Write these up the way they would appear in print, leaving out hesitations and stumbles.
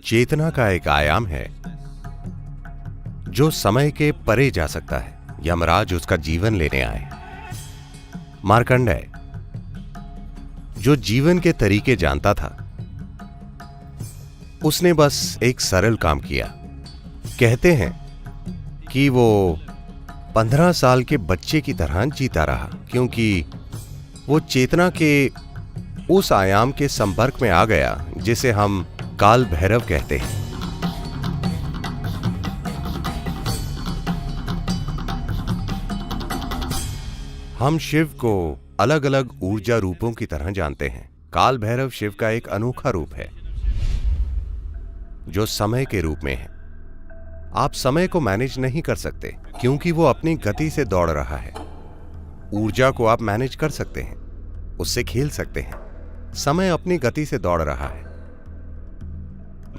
चेतना का एक आयाम है जो समय के परे जा सकता है। यमराज उसका जीवन लेने आए। मार्कंडेय जो जीवन के तरीके जानता था, उसने बस एक सरल काम किया। कहते हैं कि वो 15 साल के बच्चे की तरह जीता रहा, क्योंकि वो चेतना के उस आयाम के संपर्क में आ गया जिसे हम काल भैरव कहते हैं। हम शिव को अलग अलग ऊर्जा रूपों की तरह जानते हैं। काल भैरव शिव का एक अनोखा रूप है जो समय के रूप में है। आप समय को मैनेज नहीं कर सकते क्योंकि वो अपनी गति से दौड़ रहा है। ऊर्जा को आप मैनेज कर सकते हैं, उससे खेल सकते हैं। समय अपनी गति से दौड़ रहा है,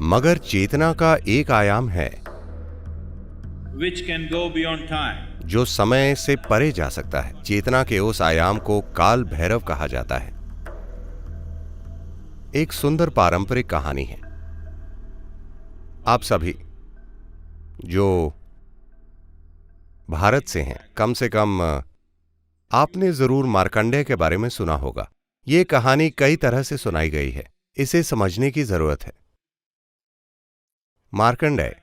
मगर चेतना का एक आयाम है which can go beyond time. जो समय से परे जा सकता है। चेतना के उस आयाम को काल भैरव कहा जाता है। एक सुंदर पारंपरिक कहानी है। आप सभी जो भारत से हैं, कम से कम आपने जरूर मार्कंडेय के बारे में सुना होगा। यह कहानी कई तरह से सुनाई गई है, इसे समझने की जरूरत है। मार्कंडेय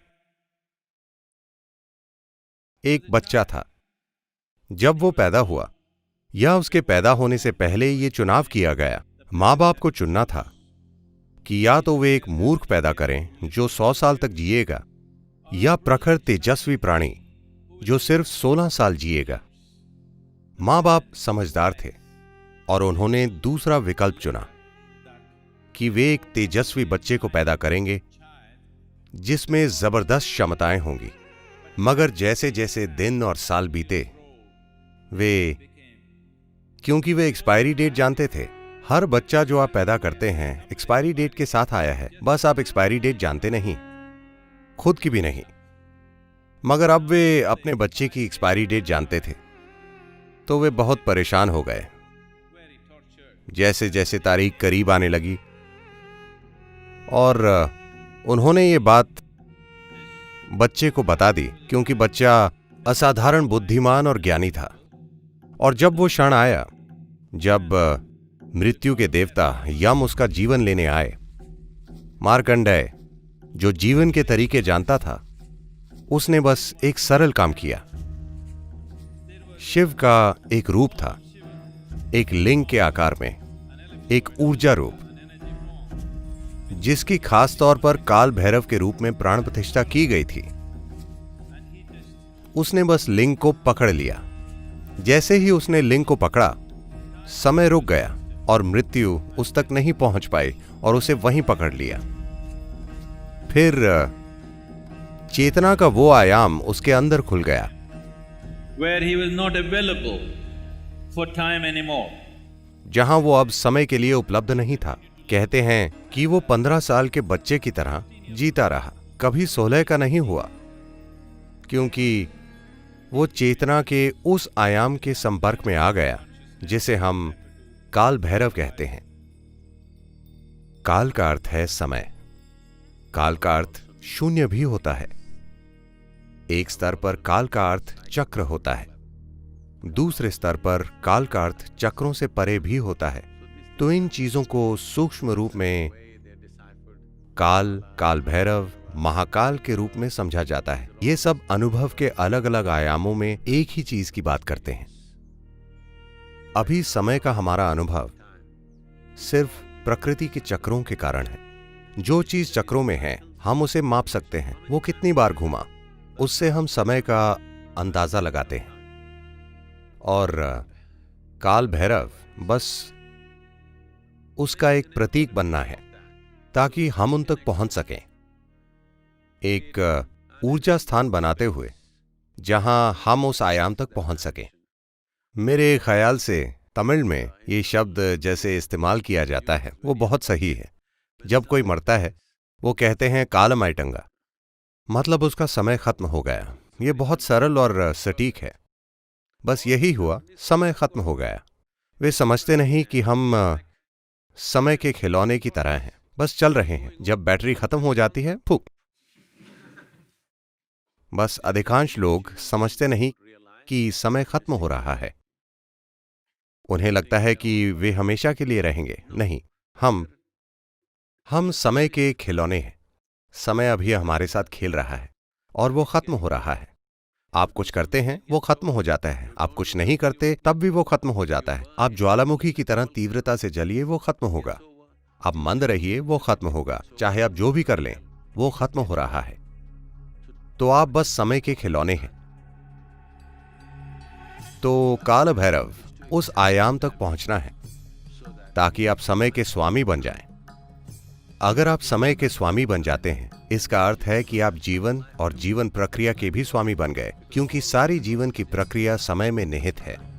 एक बच्चा था। जब वो पैदा हुआ या उसके पैदा होने से पहले ये चुनाव किया गया, मां बाप को चुनना था कि या तो वे एक मूर्ख पैदा करें जो 100 साल तक जिएगा, या प्रखर तेजस्वी प्राणी जो सिर्फ 16 साल जिएगा। मां बाप समझदार थे और उन्होंने दूसरा विकल्प चुना कि वे एक तेजस्वी बच्चे को पैदा करेंगे जिसमें जबरदस्त क्षमताएं होंगी। मगर जैसे जैसे दिन और साल बीते, क्योंकि वे एक्सपायरी डेट जानते थे, हर बच्चा जो आप पैदा करते हैं एक्सपायरी डेट के साथ आया है, बस आप एक्सपायरी डेट जानते नहीं, खुद की भी नहीं। मगर अब वे अपने बच्चे की एक्सपायरी डेट जानते थे, तो वे बहुत परेशान हो गए। जैसे जैसे तारीख करीब आने लगी और उन्होंने ये बात बच्चे को बता दी, क्योंकि बच्चा असाधारण बुद्धिमान और ज्ञानी था। और जब वो क्षण आया जब मृत्यु के देवता यम उसका जीवन लेने आए, मार्कंडेय जो जीवन के तरीके जानता था, उसने बस एक सरल काम किया। शिव का एक रूप था, एक लिंग के आकार में, एक ऊर्जा रूप, जिसकी खास तौर पर काल भैरव के रूप में प्राण प्रतिष्ठा की गई थी। उसने बस लिंग को पकड़ लिया। जैसे ही उसने लिंग को पकड़ा, समय रुक गया और मृत्यु उस तक नहीं पहुंच पाई और उसे वहीं पकड़ लिया। फिर चेतना का वो आयाम उसके अंदर खुल गया Where he was not available for time anymore. जहां वो अब समय के लिए उपलब्ध नहीं था। कहते हैं कि वो 15 साल के बच्चे की तरह जीता रहा, कभी 16 का नहीं हुआ, क्योंकि वो चेतना के उस आयाम के संपर्क में आ गया जिसे हम काल भैरव कहते हैं। काल का अर्थ है समय। काल का अर्थ शून्य भी होता है। एक स्तर पर काल का अर्थ चक्र होता है, दूसरे स्तर पर काल का अर्थ चक्रों से परे भी होता है। तो इन चीजों को सूक्ष्म रूप में काल, काल भैरव, महाकाल के रूप में समझा जाता है। ये सब अनुभव के अलग अलग आयामों में एक ही चीज की बात करते हैं। अभी समय का हमारा अनुभव सिर्फ प्रकृति के चक्रों के कारण है। जो चीज चक्रों में है हम उसे माप सकते हैं, वो कितनी बार घूमा, उससे हम समय का अंदाजा लगाते हैं। और काल भैरव बस उसका एक प्रतीक बनना है ताकि हम उन तक पहुंच सकें, एक ऊर्जा स्थान बनाते हुए जहां हम उस आयाम तक पहुंच सकें। मेरे ख्याल से तमिल में ये शब्द जैसे इस्तेमाल किया जाता है वो बहुत सही है। जब कोई मरता है वो कहते हैं कालमाइटंगा, मतलब उसका समय खत्म हो गया। ये बहुत सरल और सटीक है। बस यही हुआ, समय खत्म हो गया। वे समझते नहीं कि हम समय के खिलौने की तरह हैं। बस चल रहे हैं। जब बैटरी खत्म हो जाती है, फूक। बस अधिकांश लोग समझते नहीं कि समय खत्म हो रहा है। उन्हें लगता है कि वे हमेशा के लिए रहेंगे। नहीं, हम समय के खिलौने हैं। समय अभी हमारे साथ खेल रहा है और वो खत्म हो रहा है। आप कुछ करते हैं, वो खत्म हो जाता है। आप कुछ नहीं करते, तब भी वो खत्म हो जाता है। आप ज्वालामुखी की तरह तीव्रता से जलिए, वो खत्म होगा। आप मंद रहिए, वो खत्म होगा। चाहे आप जो भी कर लें, वो खत्म हो रहा है। तो आप बस समय के खिलौने हैं। तो काल भैरव उस आयाम तक पहुंचना है ताकि आप समय के स्वामी बन जाएं। अगर आप समय के स्वामी बन जाते हैं, इसका अर्थ है कि आप जीवन और जीवन प्रक्रिया के भी स्वामी बन गए, क्योंकि सारी जीवन की प्रक्रिया समय में निहित है।